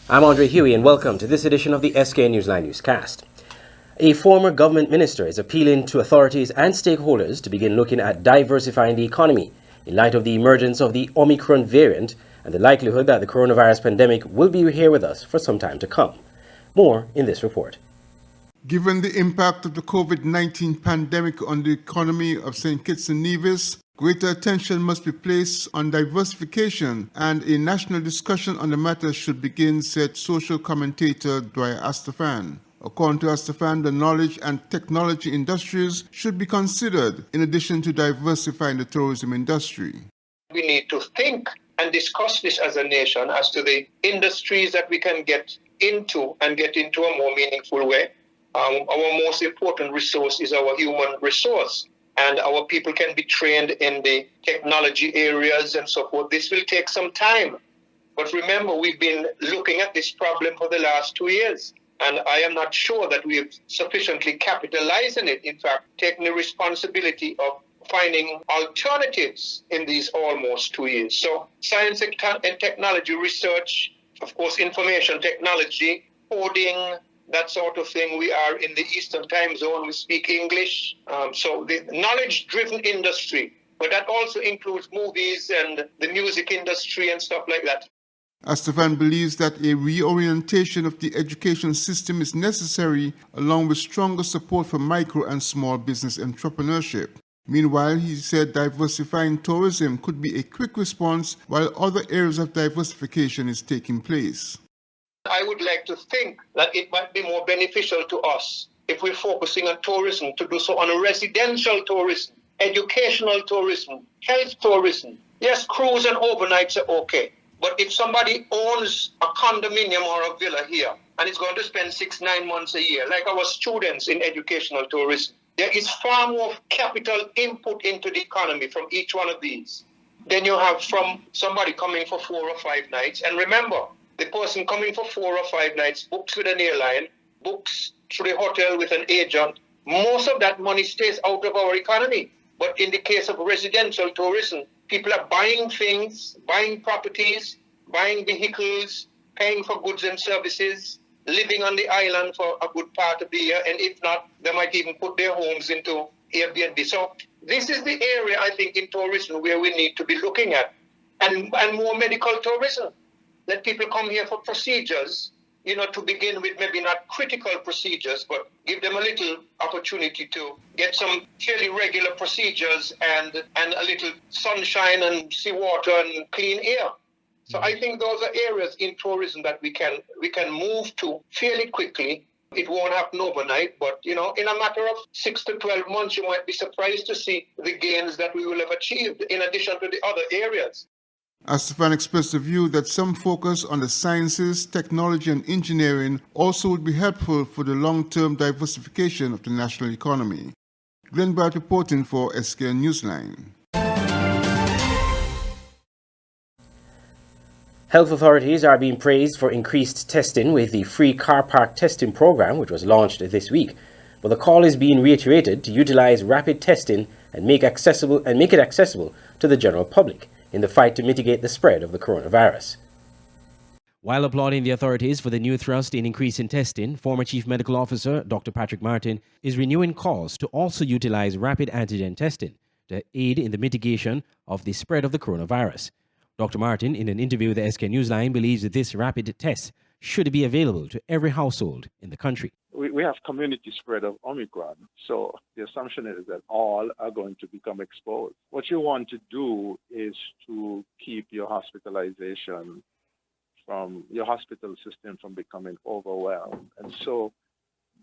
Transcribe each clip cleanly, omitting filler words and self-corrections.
I'm Andre Huey, and welcome to this edition of the Skn Newsline Newscast. A former government minister is appealing to authorities and stakeholders to begin looking at diversifying the economy in light of the emergence of the Omicron variant and the likelihood that the coronavirus pandemic will be here with us for some time to come. More in this report. Given the impact of the COVID-19 pandemic on the economy of St. Kitts and Nevis, greater attention must be placed on diversification, and a national discussion on the matter should begin, said social commentator Dwyer Astafan. According to Astafan, the knowledge and technology industries should be considered in addition to diversifying the tourism industry. We need to think and discuss this as a nation as to the industries that we can get into and get into a more meaningful way. Our most important resource is our human resource, and our people can be trained in the technology areas and so forth. This will take some time. But remember, we've been looking at this problem for the last 2 years, and I am not sure that we have sufficiently capitalized on it. In fact, taking the responsibility of finding alternatives in these almost 2 years. So science and technology research, of course, information technology, coding, that sort of thing. We are in the Eastern time zone. We speak English. So the knowledge-driven industry, but that also includes movies and the music industry and stuff like that. Astafan believes that a reorientation of the education system is necessary, along with stronger support for micro and small business entrepreneurship. Meanwhile, he said diversifying tourism could be a quick response while other areas of diversification is taking place. I would like to think that it might be more beneficial to us if we're focusing on tourism to do so on residential tourism, educational tourism, health tourism. Yes, cruise and overnights are okay. But if somebody owns a condominium or a villa here and is going to spend 6-9 months a year, like our students in educational tourism, there is far more capital input into the economy from each one of these than you have from somebody coming for 4 or 5 nights. And remember, the person coming for 4 or 5 nights books with an airline, books through the hotel with an agent. Most of that money stays out of our economy. But in the case of residential tourism, people are buying things, buying properties, buying vehicles, paying for goods and services, living on the island for a good part of the year. And if not, they might even put their homes into Airbnb. So this is the area, I think, in tourism where we need to be looking at. And more medical tourism. Let people come here for procedures, to begin with, maybe not critical procedures, but give them a little opportunity to get some fairly regular procedures and a little sunshine and seawater and clean air. So I think those are areas in tourism that we can move to fairly quickly. It won't happen overnight, but in a matter of 6 to 12 months, you might be surprised to see the gains that we will have achieved in addition to the other areas. Astafan expressed the view that some focus on the sciences, technology, and engineering also would be helpful for the long-term diversification of the national economy. Glenn Barrett reporting for Skn Newsline. Health authorities are being praised for increased testing with the free car park testing program, which was launched this week. But the call is being reiterated to utilize rapid testing and make it accessible to the general public in the fight to mitigate the spread of the coronavirus. While applauding the authorities for the new thrust in increasing testing, former Chief Medical Officer Dr. Patrick Martin is renewing calls to also utilize rapid antigen testing to aid in the mitigation of the spread of the coronavirus. Dr. Martin, in an interview with the Skn Newsline, believes that this rapid test should be available to every household in the country. We have community spread of Omicron, so the assumption is that all are going to become exposed. What you want to do is to keep your hospital system from becoming overwhelmed. And so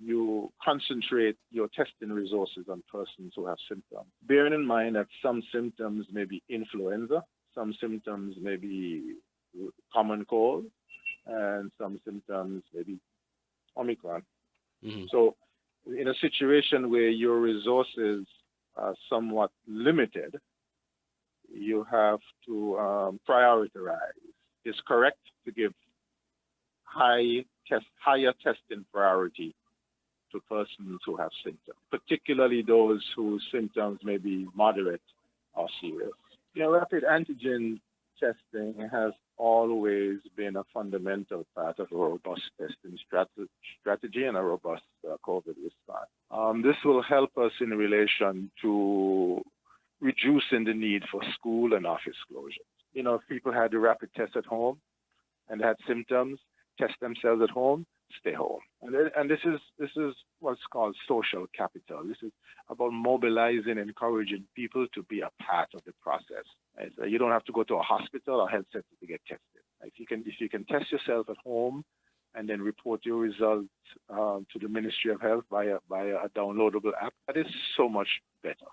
you concentrate your testing resources on persons who have symptoms. Bearing in mind that some symptoms may be influenza, some symptoms may be common cold, and some symptoms may be Omicron. So in a situation where your resources are somewhat limited, you have to prioritize. It's correct to give higher testing priority to persons who have symptoms, particularly those whose symptoms may be moderate or serious. Rapid antigen testing has always been a fundamental part of a robust testing strategy and a robust COVID response. This will help us in relation to reducing the need for school and office closures. If people had the rapid test at home and had symptoms, test themselves at home, stay home. And this is what's called social capital. This is about mobilizing, encouraging people to be a part of the process. Right? So you don't have to go to a hospital or health center to get tested. If you can test yourself at home and then report your results to the Ministry of Health via a downloadable app, that is so much better.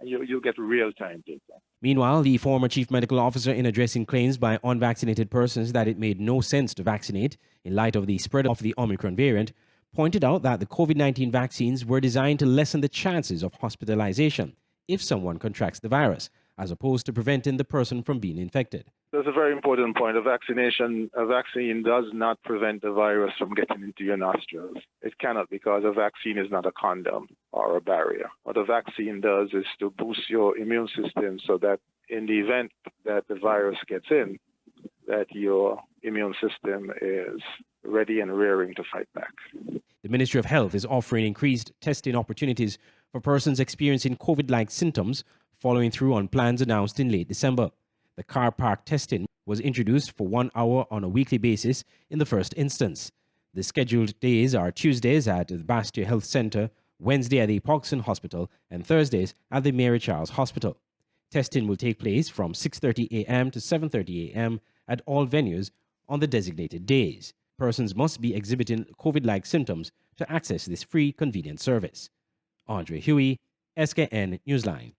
You'll get real-time data. Meanwhile, the former chief medical officer, in addressing claims by unvaccinated persons that it made no sense to vaccinate in light of the spread of the Omicron variant, pointed out that the COVID-19 vaccines were designed to lessen the chances of hospitalization if someone contracts the virus, as opposed to preventing the person from being infected. That's a very important point. A vaccine does not prevent the virus from getting into your nostrils. It cannot, because a vaccine is not a condom or a barrier. What a vaccine does is to boost your immune system so that in the event that the virus gets in, that your immune system is ready and raring to fight back. The Ministry of Health is offering increased testing opportunities for persons experiencing COVID-like symptoms, following through on plans announced in late December. The car park testing was introduced for 1 hour on a weekly basis in the first instance. The scheduled days are Tuesdays at the Bastia Health Centre, Wednesday at the Pogson Hospital, and Thursdays at the Mary Charles Hospital. Testing will take place from 6:30 a.m. to 7:30 a.m. at all venues on the designated days. Persons must be exhibiting COVID-like symptoms to access this free, convenient service. Andre Huey, Skn Newsline.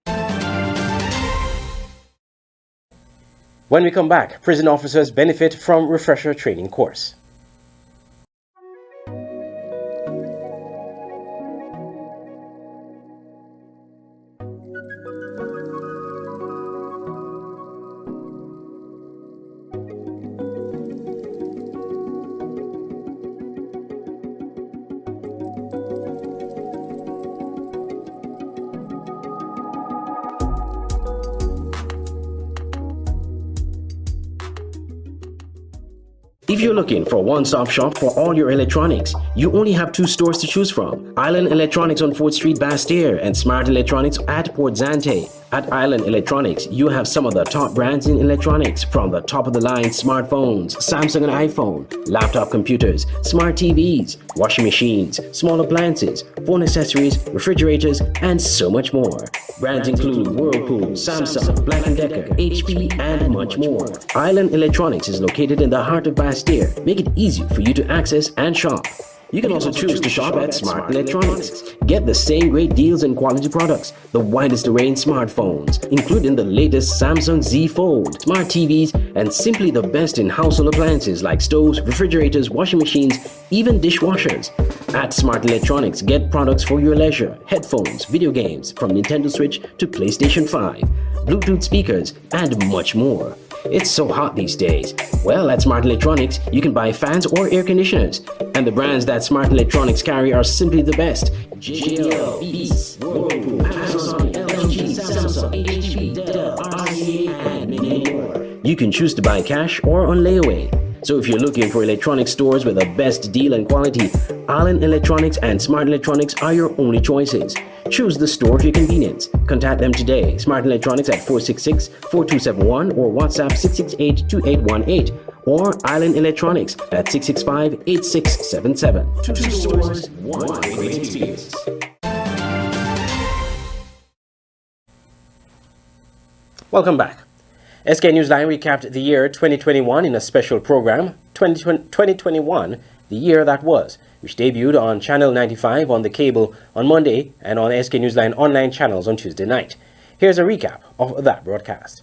When we come back, prison officers benefit from refresher training course. If you're looking for a one-stop shop for all your electronics, you only have 2 stores to choose from: Island Electronics on 4th Street, Bastia, and Smart Electronics at Port Zante. At Island Electronics, you have some of the top brands in electronics, from the top-of-the-line smartphones, Samsung and iPhone, laptop computers, smart TVs, washing machines, small appliances, phone accessories, refrigerators, and so much more. Brands include Whirlpool, Samsung, Black & Decker, HP, and much more. Island Electronics is located in the heart of Bastia. Make it easy for you to access and shop. You can also choose to shop at Smart Electronics. Get the same great deals and quality products, the widest array in smartphones, including the latest Samsung Z Fold, smart TVs, and simply the best in household appliances like stoves, refrigerators, washing machines, even dishwashers. At Smart Electronics, get products for your leisure: headphones, video games, from Nintendo Switch to PlayStation 5, Bluetooth speakers, and much more. It's so hot these days. Well, at Smart Electronics, you can buy fans or air conditioners. And the brands that Smart Electronics carry are simply the best: JL, Beats, Whirlpool, Amazon, LG, Samsung, HP, Dell, RCA, and many more. You can choose to buy cash or on layaway. So if you're looking for electronic stores with the best deal and quality, Island Electronics and Smart Electronics are your only choices. Choose the store of your convenience. Contact them today. Smart Electronics at 466-4271 or WhatsApp 668-2818, or Island Electronics at 665-8677. 2 stores, 1 great experience. Welcome back. Skn Newsline recapped the year 2021 in a special program, 2021, the year that was, which debuted on Channel 95 on the cable on Monday and on Skn Newsline online channels on Tuesday night. Here's a recap of that broadcast.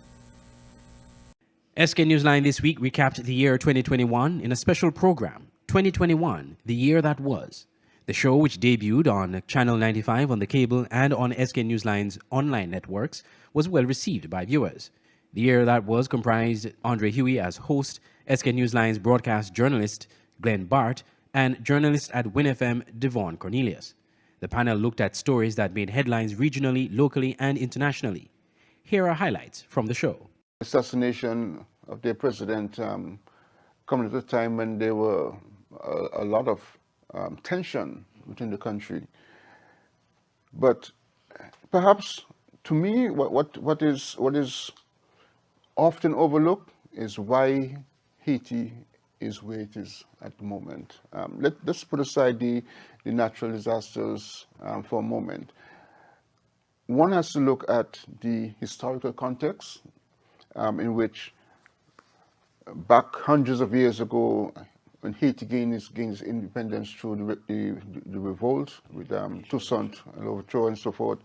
Skn Newsline this week recapped the year 2021 in a special program, 2021, the year that was. The show, which debuted on Channel 95 on the cable and on Skn Newsline's online networks, was well received by viewers. The year that was comprised Andre Huey as host, Skn Newsline's broadcast journalist Glenn Bart, and journalist at WinFM Devon Cornelius. The panel looked at stories that made headlines regionally, locally, and internationally. Here are highlights from the show. Assassination of their president coming at a time when there were a lot of tension within the country. But perhaps to me, what is often overlooked is why Haiti is where it is at the moment. Let's put aside the natural disasters for a moment. One has to look at the historical context in which back hundreds of years ago, when Haiti gained its independence through the revolt with Toussaint Louverture and so forth,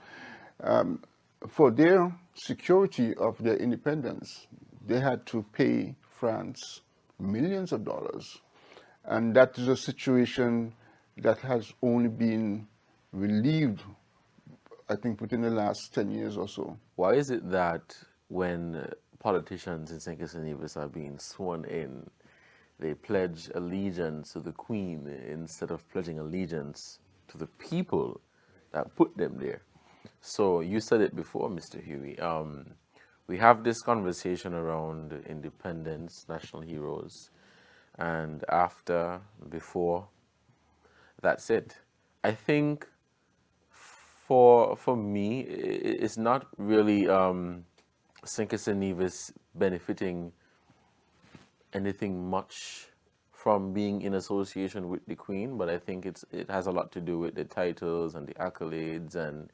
for their security of their independence, they had to pay France millions of dollars. And that is a situation that has only been relieved, I think, within the last 10 years or so. Why is it that when politicians in St. Kitts and Nevis are being sworn in, they pledge allegiance to the Queen instead of pledging allegiance to the people that put them there? So you said it before, Mr. Huey. We have this conversation around independence, national heroes, and after, before, that's it. I think for me, it's not really St. Kitts and Nevis benefiting anything much from being in association with the Queen, but I think it has a lot to do with the titles and the accolades and,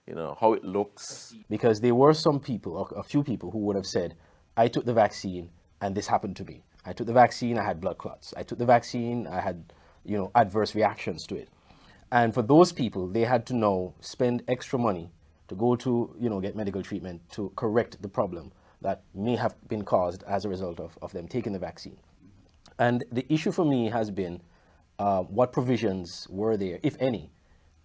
you know, how it looks. Because there were some people, or a few people, who would have said, I took the vaccine and this happened to me. I took the vaccine, I had blood clots. I took the vaccine, I had, you know, adverse reactions to it. And for those people, they had to now spend extra money to go to, you know, get medical treatment to correct the problem that may have been caused as a result of them taking the vaccine. And the issue for me has been what provisions were there, if any,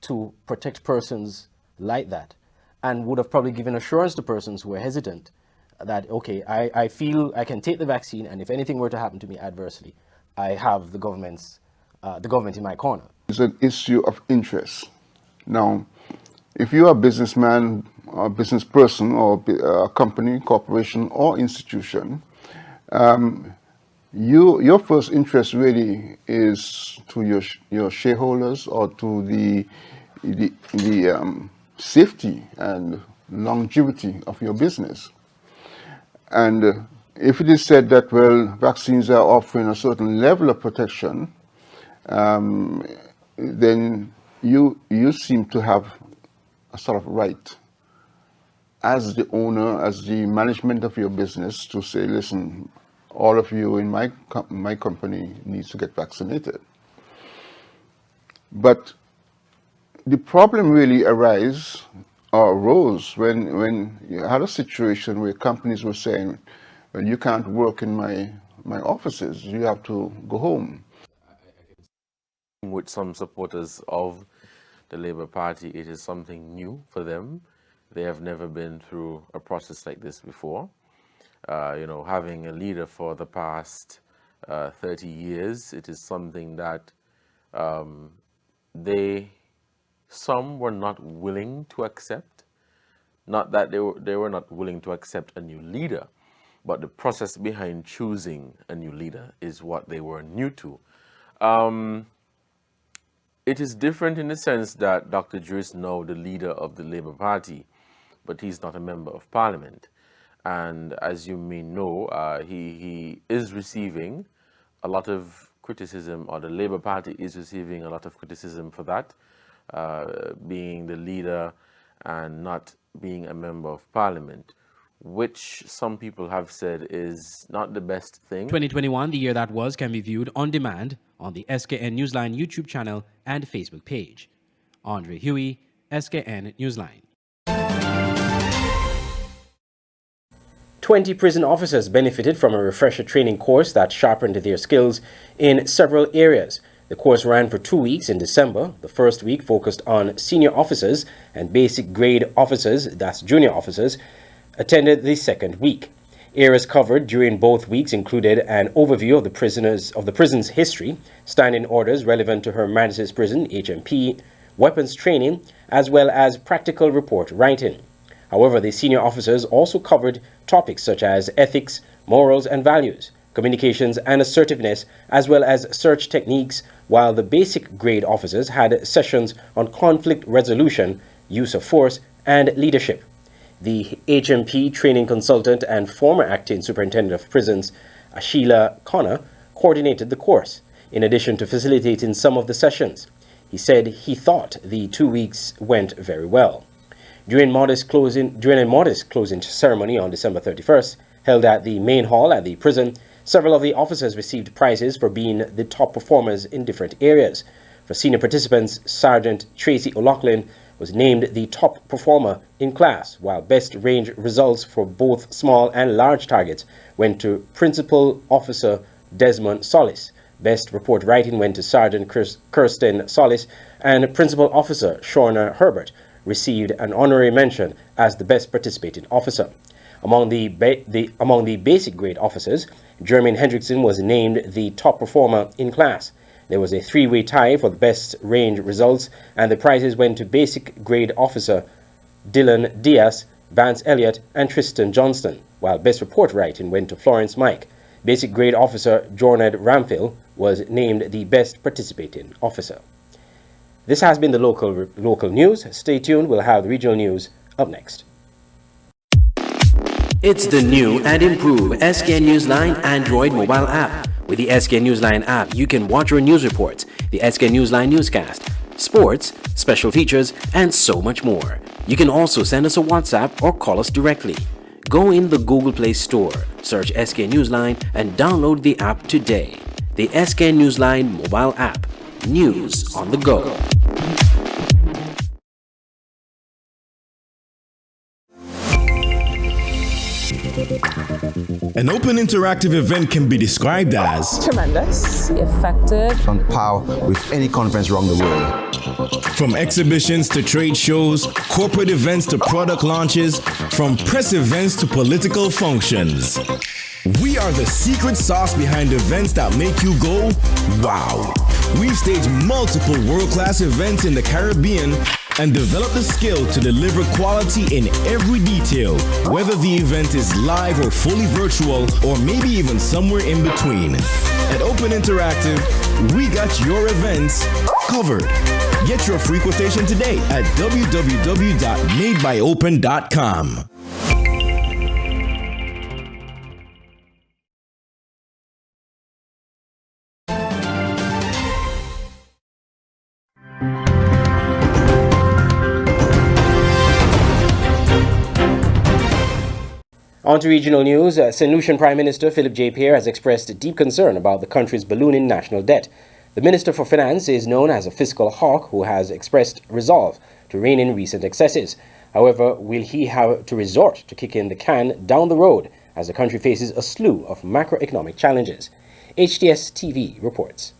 to protect persons like that, and would have probably given assurance to persons who were hesitant that, okay, I feel I can take the vaccine, and if anything were to happen to me adversely, I have the government in my corner. It's an issue of interest. Now, if you're a businessman or a business person or a company, corporation, or institution, your first interest really is to your shareholders or to the safety and longevity of your business. And if it is said that, well, vaccines are offering a certain level of protection, then you seem to have a sort of right as the owner, as the management of your business, to say, listen, all of you in my company needs to get vaccinated. But the problem really arose when you had a situation where companies were saying, well, you can't work in my offices, you have to go home. With some supporters of the Labour Party, it is something new for them. They have never been through a process like this before. You know, having a leader for the past 30 years, it is something that some were not willing to accept. Not that they were not willing to accept a new leader, but the process behind choosing a new leader is what they were new to. It is different in the sense that Dr. Drew is now the leader of the Labour Party, but he's not a member of Parliament. And as you may know, he is receiving a lot of criticism, or the Labour Party is receiving a lot of criticism for that, being the leader and not being a member of Parliament, which some people have said is not the best thing. 2021, the year that was, can be viewed on demand on the Skn Newsline YouTube channel and Facebook page. Andre Huey, Skn Newsline. 20 prison officers benefited from a refresher training course that sharpened their skills in several areas. The course ran for 2 weeks in December. The first week focused on senior officers, and basic grade officers, that's junior officers, attended the second week. Areas covered during both weeks included an overview of the prison's history, standing orders relevant to Her Majesty's Prison, HMP, weapons training, as well as practical report writing. However, the senior officers also covered topics such as ethics, morals and values, communications and assertiveness, as well as search techniques, while the basic grade officers had sessions on conflict resolution, use of force, and leadership. The HMP training consultant and former acting superintendent of prisons, Sheila Connor, coordinated the course, in addition to facilitating some of the sessions. He said he thought the 2 weeks went very well. During a modest closing ceremony on December 31st, held at the main hall at the prison, several of the officers received prizes for being the top performers in different areas. For senior participants, Sergeant Tracy O'Loughlin was named the top performer in class, while best range results for both small and large targets went to Principal Officer Desmond Solis. Best report writing went to Sergeant Kirsten Solis, and Principal Officer Shawna Herbert received an honorary mention as the best participating officer. Among the basic grade officers, Jermaine Hendrickson was named the top performer in class. There was a three-way tie for the best range results, and the prizes went to basic grade officer Dylan Diaz, Vance Elliott, and Tristan Johnston, while best report writing went to Florence Mike. Basic grade officer Jornad Ramphil was named the best participating officer. This has been the local news. Stay tuned, we'll have the regional news up next. It's the new and improved Skn Newsline Android mobile app. With the Skn Newsline app, you can watch your news reports, the Skn Newsline Newscast, sports, special features, and so much more. You can also send us a WhatsApp or call us directly. Go in the Google Play Store, search Skn Newsline, and download the app today. The Skn Newsline mobile app. News on the go. An open interactive event can be described as tremendous, effective, on par with any conference around the world. From exhibitions to trade shows, corporate events to product launches, from press events to political functions. We are the secret sauce behind events that make you go, wow. We've staged multiple world-class events in the Caribbean and developed the skill to deliver quality in every detail, whether the event is live or fully virtual, or maybe even somewhere in between. At Open Interactive, we got your events covered. Get your free quotation today at www.madebyopen.com. On to regional news. St. Lucian Prime Minister Philip J. Pierre has expressed deep concern about the country's ballooning national debt. The Minister for Finance is known as a fiscal hawk who has expressed resolve to rein in recent excesses. However, will he have to resort to kicking the can down the road as the country faces a slew of macroeconomic challenges? HTS TV reports.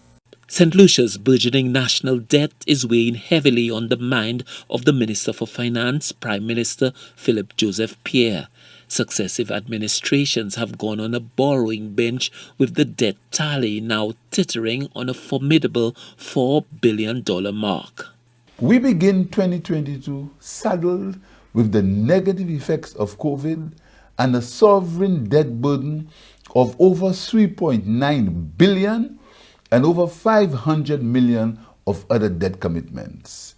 St. Lucia's burgeoning national debt is weighing heavily on the mind of the Minister for Finance, Prime Minister Philip Joseph Pierre. Successive administrations have gone on a borrowing binge, with the debt tally now tittering on a formidable $4 billion mark. We begin 2022 saddled with the negative effects of COVID and a sovereign debt burden of over $3.9 billion and over $500 million of other debt commitments.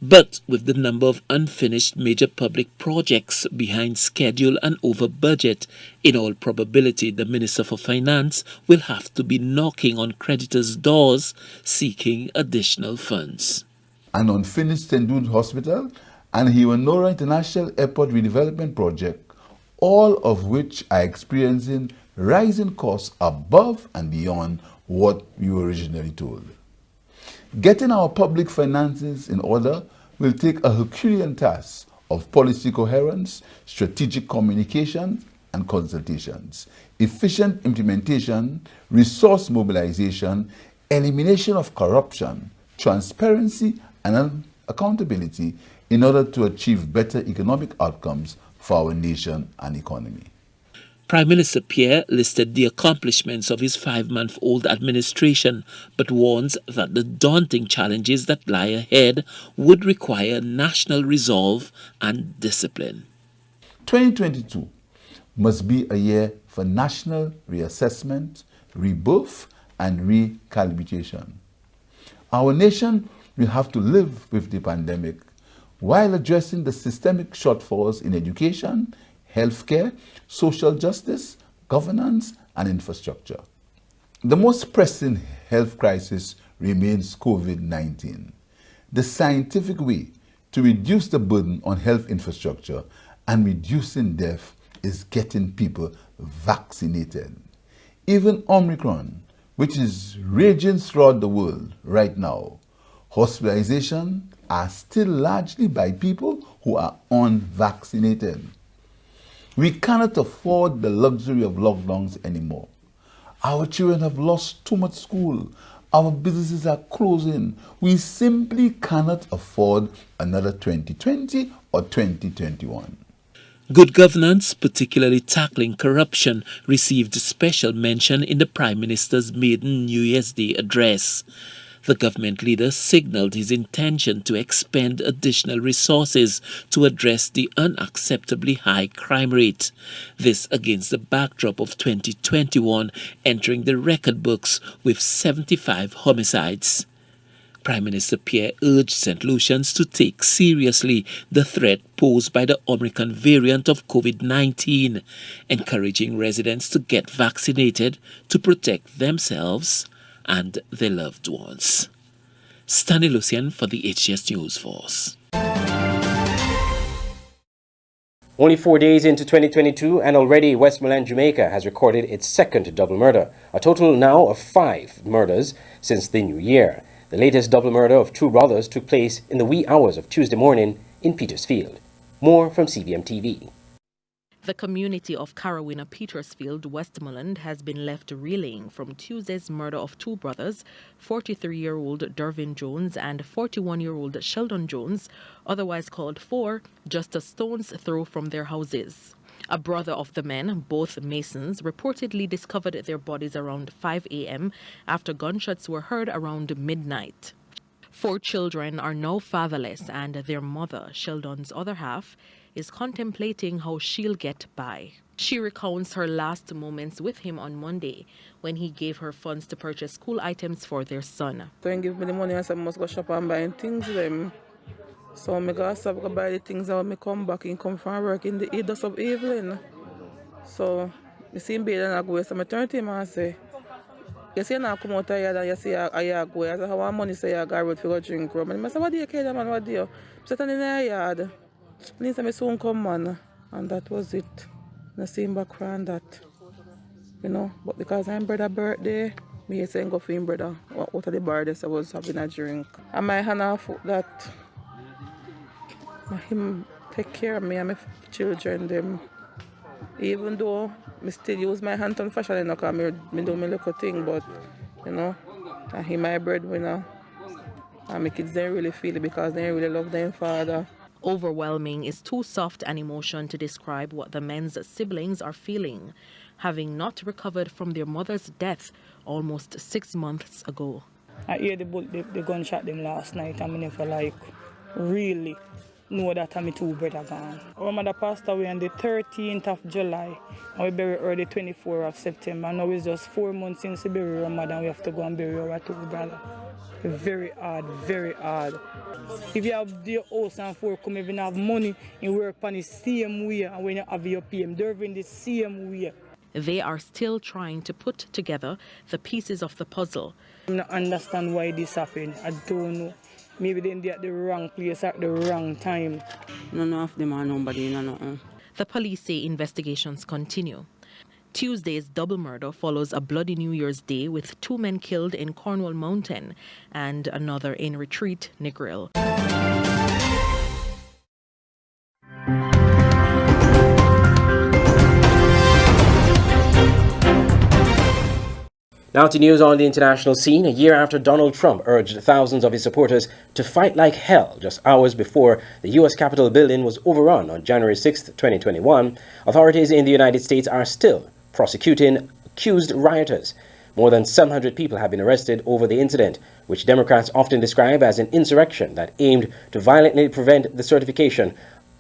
But with the number of unfinished major public projects behind schedule and over budget, in all probability the Minister for Finance will have to be knocking on creditors' doors seeking additional funds. An unfinished St. Jude Hospital and Hiwanora International Airport redevelopment project, all of which are experiencing rising costs above and beyond what we were originally told. Getting our public finances in order will take a Herculean task of policy coherence, strategic communication and consultations, efficient implementation, resource mobilization, elimination of corruption, transparency and accountability in order to achieve better economic outcomes for our nation and economy. Prime Minister Pierre listed the accomplishments of his 5-month-old administration, but warns that the daunting challenges that lie ahead would require national resolve and discipline. 2022 must be a year for national reassessment, rebirth, and recalibration. Our nation will have to live with the pandemic while addressing the systemic shortfalls in education, healthcare, social justice, governance, and infrastructure. The most pressing health crisis remains COVID-19. The scientific way to reduce the burden on health infrastructure and reducing death is getting people vaccinated. Even Omicron, which is raging throughout the world right now, hospitalizations are still largely by people who are unvaccinated. We cannot afford the luxury of lockdowns anymore. Our children have lost too much school. Our businesses are closing. We simply cannot afford another 2020 or 2021. Good governance, particularly tackling corruption, received special mention in the Prime Minister's maiden New Year's Day address. The government leader signalled his intention to expend additional resources to address the unacceptably high crime rate. This against the backdrop of 2021 entering the record books with 75 homicides. Prime Minister Pierre urged St. Lucians to take seriously the threat posed by the Omicron variant of COVID-19, encouraging residents to get vaccinated to protect themselves and their loved ones. Skn Newsline for the HGS News Force. Only 4 days into 2022, and already Westmoreland, Jamaica has recorded its second double murder, a total now of 5 murders since the new year. The latest double murder of 2 brothers took place in the wee hours of Tuesday morning in Petersfield. More from CBM TV. The community of Carrawinna Petersfield, Westmoreland, has been left reeling from Tuesday's murder of 2 brothers, 43-year-old Dervin Jones and 41-year-old Sheldon Jones, otherwise called 4, just a stone's throw from their houses. A brother of the men, both Masons, reportedly discovered their bodies around 5 a.m. after gunshots were heard around midnight. 4 children are now fatherless, and their mother, Sheldon's other half, is contemplating how she'll get by. She recounts her last moments with him on Monday when he gave her funds to purchase school items for their son. So he give me the money and I must go shop and buy things them. So I go stop to buy the things and when I come back and come from work in the evenings of evening. So I see him bed and I go, so I turn to him and say, you see now come out of here and you see I go. I say, how much money say I got road for go drink rum? And I say, what do you care, man, what do you? I said, in the yard. And he said, I soon come, man. And that was it. And I see him back from that. You know, but because I'm brother's birthday, me saying go for him brother out of the bar this I was having a drink. And my hand off that him take care of me and my children them. Even though I still use my hand on fashion because I do my little thing, but you know, and he my breadwinner. And my kids they really feel it because they really love their father. Overwhelming is too soft an emotion to describe what the men's siblings are feeling, having not recovered from their mother's death almost 6 months ago. I hear the gunshot them last night and I never really know that I'm 2 brothers gone. Our mother passed away on the 13th of July and we buried her the 24th of September. Now it's just 4 months since we buried our mother and we have to go and bury our 2 brothers. Very hard, very hard. If you have your house and 4 come, if you have money, you work on the same way, and when you have your PM, they're in the same way. They are still trying to put together the pieces of the puzzle. I don't understand why this happened. I don't know. Maybe they're at the wrong place at the wrong time. None of them are nobody, no. The police say investigations continue. Tuesday's double murder follows a bloody New Year's Day with 2 men killed in Cornwall Mountain and another in Retreat, Negril. Now to news on the international scene. A year after Donald Trump urged thousands of his supporters to fight like hell just hours before the U.S. Capitol building was overrun on January 6, 2021, authorities in the United States are still prosecuting accused rioters. More than 700 people have been arrested over the incident, which Democrats often describe as an insurrection that aimed to violently prevent the certification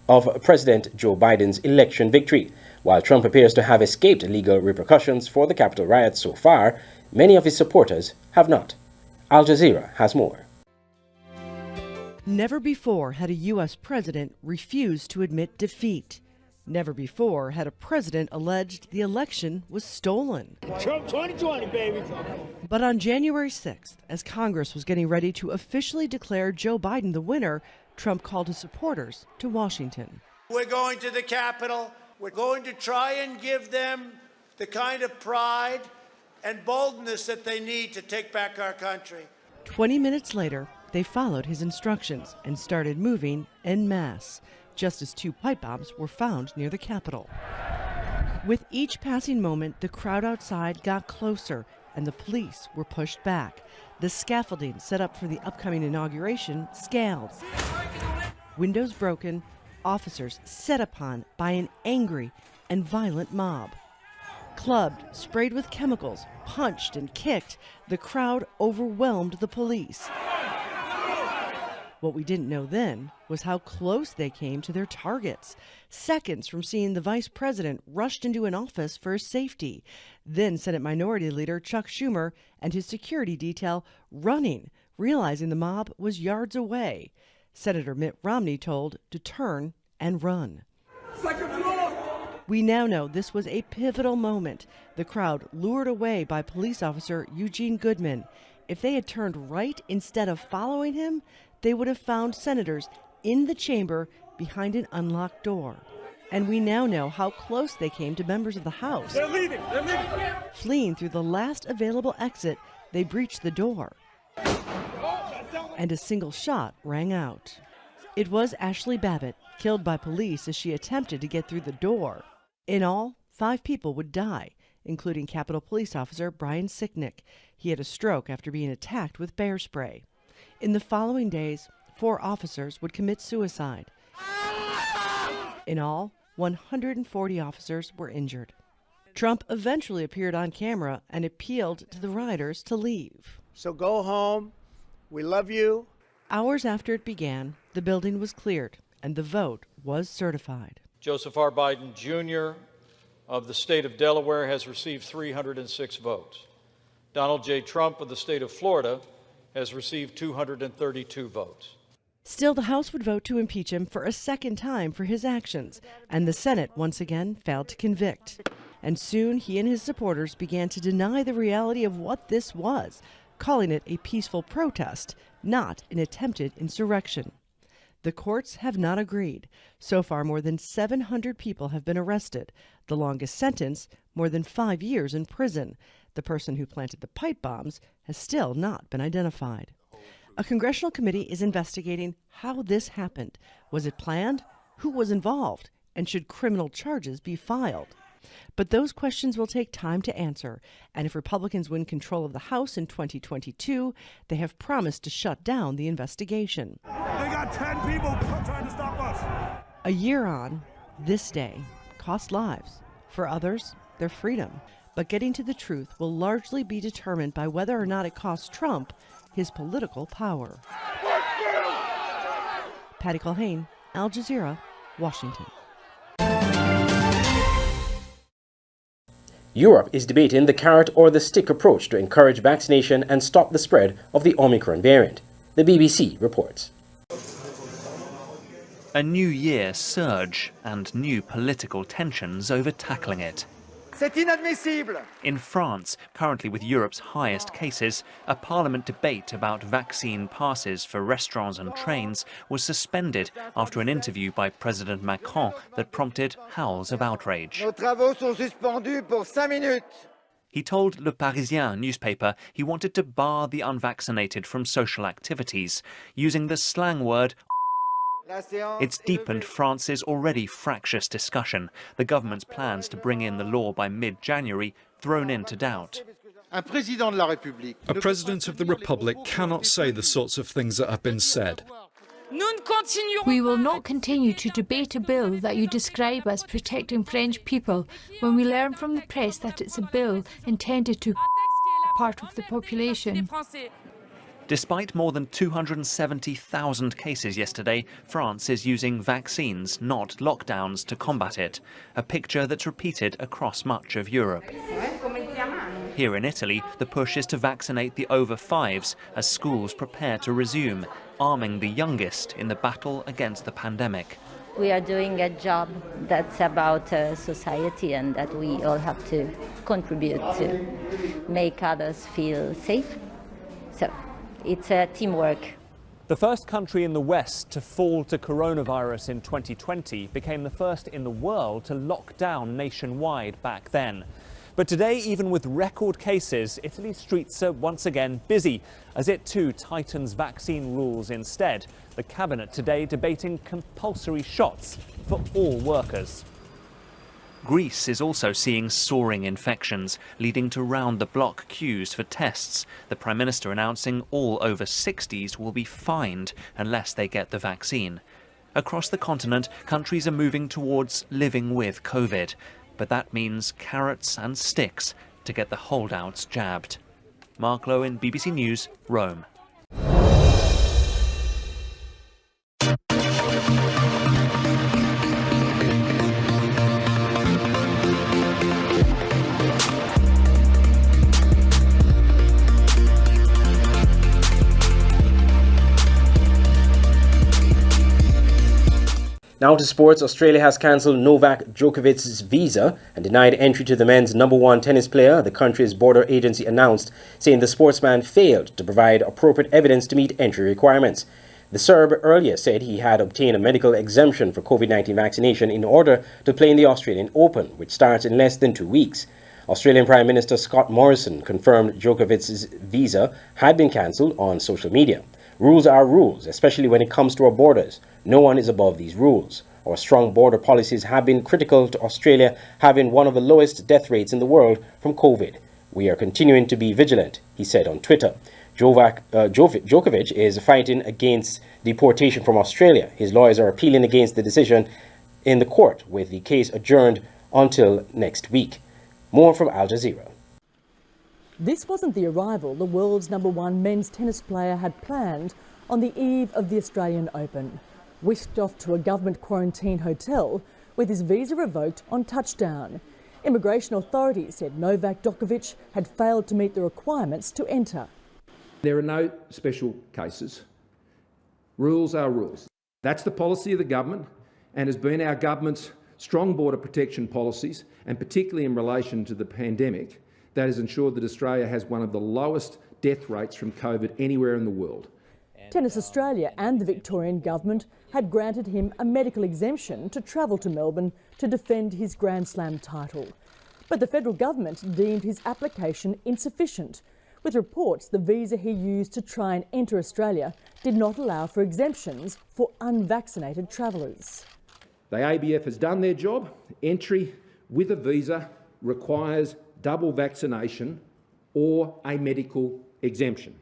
of President Joe Biden's election victory. While Trump appears to have escaped legal repercussions for the Capitol riots so far, many of his supporters have not. Al Jazeera has more. Never before had a U.S. president refused to admit defeat. Never before had a president alleged the election was stolen. Trump 2020, baby. But on January 6th, as Congress was getting ready to officially declare Joe Biden the winner, Trump called his supporters to Washington. We're going to the Capitol. We're going to try and give them the kind of pride and boldness that they need to take back our country. 20 minutes later, they followed his instructions and started moving en masse, just as 2 pipe bombs were found near the Capitol. With each passing moment, the crowd outside got closer and the police were pushed back. The scaffolding set up for the upcoming inauguration scaled. Windows broken, officers set upon by an angry and violent mob. Clubbed, sprayed with chemicals, punched and kicked, the crowd overwhelmed the police. What we didn't know then was how close they came to their targets. Seconds from seeing the vice president rushed into an office for his safety. Then Senate Minority Leader Chuck Schumer and his security detail running, realizing the mob was yards away. Senator Mitt Romney told to turn and run. We now know this was a pivotal moment. The crowd lured away by police officer Eugene Goodman. If they had turned right instead of following him, they would have found senators in the chamber behind an unlocked door. And we now know how close they came to members of the House. They're leaving. They're leaving. Fleeing through the last available exit, they breached the door. And a single shot rang out. It was Ashley Babbitt, killed by police as she attempted to get through the door. In all, 5 people would die, including Capitol Police Officer Brian Sicknick. He had a stroke after being attacked with bear spray. In the following days, 4 officers would commit suicide. In all, 140 officers were injured. Trump eventually appeared on camera and appealed to the rioters to leave. So go home. We love you. Hours after it began, the building was cleared and the vote was certified. Joseph R. Biden, Jr. of the state of Delaware has received 306 votes. Donald J. Trump of the state of Florida has received 232 votes. Still, the House would vote to impeach him for a second time for his actions, and the Senate once again failed to convict. And soon he and his supporters began to deny the reality of what this was, calling it a peaceful protest, not an attempted insurrection. The courts have not agreed. So far, more than 700 people have been arrested. The longest sentence, more than 5 years in prison. The person who planted the pipe bombs has still not been identified. A congressional committee is investigating how this happened. Was it planned? Who was involved? And should criminal charges be filed? But those questions will take time to answer. And if Republicans win control of the House in 2022, they have promised to shut down the investigation. They got 10 people trying to stop us. A year on, this day cost lives. For others, their freedom. But getting to the truth will largely be determined by whether or not it costs Trump his political power. Patty Culhane, Al Jazeera, Washington. Europe is debating the carrot or the stick approach to encourage vaccination and stop the spread of the Omicron variant. The BBC reports. A new year surge and new political tensions over tackling it. C'est inadmissible. In France, currently with Europe's highest cases, a parliament debate about vaccine passes for restaurants and trains was suspended after an interview by President Macron that prompted howls of outrage. Nos travaux sont suspendus pour 5 minutes. He told Le Parisien newspaper he wanted to bar the unvaccinated from social activities, using the slang word. It's deepened France's already fractious discussion, the government's plans to bring in the law by mid-January thrown into doubt. A president of the Republic cannot say the sorts of things that have been said. We will not continue to debate a bill that you describe as protecting French people when we learn from the press that it's a bill intended to part of the population. Despite more than 270,000 cases yesterday, France is using vaccines, not lockdowns, to combat it, a picture that's repeated across much of Europe. Here in Italy, the push is to vaccinate the over fives as schools prepare to resume, arming the youngest in the battle against the pandemic. We are doing a job that's about society and that we all have to contribute to make others feel safe. So it's a teamwork. The first country in the West to fall to coronavirus in 2020 became the first in the world to lock down nationwide back then. But today, even with record cases, Italy's streets are once again busy, as it too tightens vaccine rules instead. The cabinet today debating compulsory shots for all workers. Greece is also seeing soaring infections, leading to round-the-block queues for tests. The Prime Minister announcing all over 60s will be fined unless they get the vaccine. Across the continent, countries are moving towards living with COVID. But that means carrots and sticks to get the holdouts jabbed. Mark Lowen, BBC News, Rome. Now to sports. Australia has cancelled Novak Djokovic's visa and denied entry to the men's #1 tennis player, the country's border agency announced, saying the sportsman failed to provide appropriate evidence to meet entry requirements. The Serb earlier said he had obtained a medical exemption for COVID-19 vaccination in order to play in the Australian Open, which starts in less than 2 weeks. Australian Prime Minister Scott Morrison confirmed Djokovic's visa had been cancelled on social media. Rules are rules, especially when it comes to our borders. No one is above these rules. Our strong border policies have been critical to Australia having one of the lowest death rates in the world from COVID. We are continuing to be vigilant, he said on Twitter. Djokovic is fighting against deportation from Australia. His lawyers are appealing against the decision in the court, with the case adjourned until next week. More from Al Jazeera. This wasn't the arrival the world's #1 men's tennis player had planned on the eve of the Australian Open. Whisked off to a government quarantine hotel with his visa revoked on touchdown. Immigration authorities said Novak Djokovic had failed to meet the requirements to enter. There are no special cases. Rules are rules. That's the policy of the government and has been our government's strong border protection policies, and particularly in relation to the pandemic, that has ensured that Australia has one of the lowest death rates from COVID anywhere in the world. Tennis Australia and the Victorian government had granted him a medical exemption to travel to Melbourne to defend his Grand Slam title. But the federal government deemed his application insufficient, with reports the visa he used to try and enter Australia did not allow for exemptions for unvaccinated travellers. The ABF has done their job. Entry with a visa requires double vaccination or a medical exemption.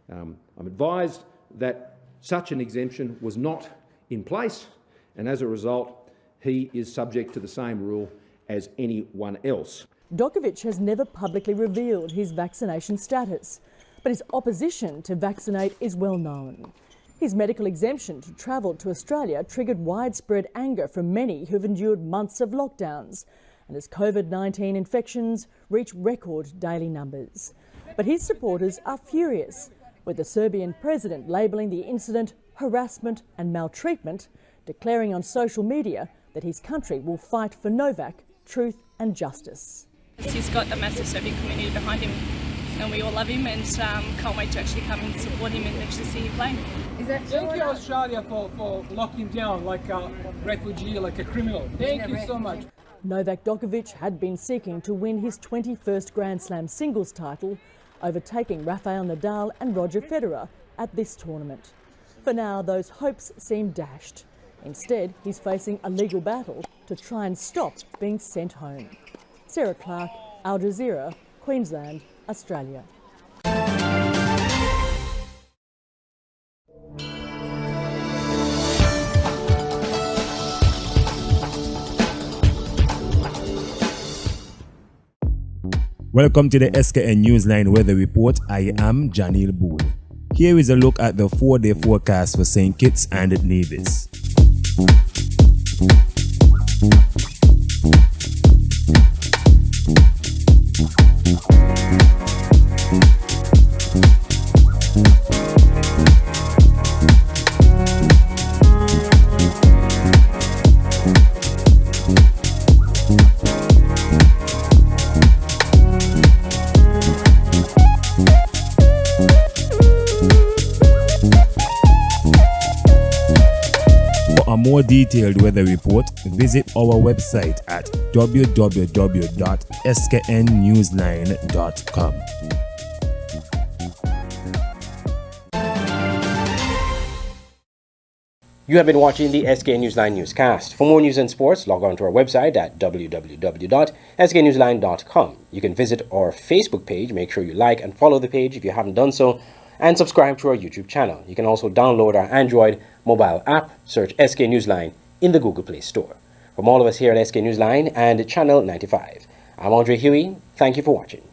I'm advised that such an exemption was not in place, and as a result, he is subject to the same rule as anyone else. Djokovic has never publicly revealed his vaccination status, but his opposition to vaccinate is well known. His medical exemption to travel to Australia triggered widespread anger from many who've endured months of lockdowns, and as COVID-19 infections reach record daily numbers. But his supporters are furious, with the Serbian president labelling the incident harassment and maltreatment, declaring on social media that his country will fight for Novak truth and justice. He's got a massive Serbian community behind him, and we all love him, and can't wait to actually come and support him and actually see him play. Thank you, Australia, for locking down like a refugee, like a criminal. Thank you so much. Novak Djokovic had been seeking to win his 21st Grand Slam singles title, overtaking Rafael Nadal and Roger Federer at this tournament. For now, those hopes seem dashed. Instead, he's facing a legal battle to try and stop being sent home. Sarah Clark, Al Jazeera, Queensland, Australia. Welcome to the Skn Newsline Weather Report. I am Janil Boole. Here is a look at the 4-day forecast for St. Kitts and Nevis. For a more detailed weather report, visit our website at www.sknnewsline.com. You have been watching the Skn Newsline newscast. For more news and sports, log on to our website at www.sknnewsline.com. You can visit our Facebook page. Make sure you like and follow the page if you haven't done so, and subscribe to our YouTube channel. You can also download our Android mobile app, search SK Newsline in the Google Play Store. From all of us here at SK Newsline and Channel 95, I'm Andre Huey. Thank you for watching.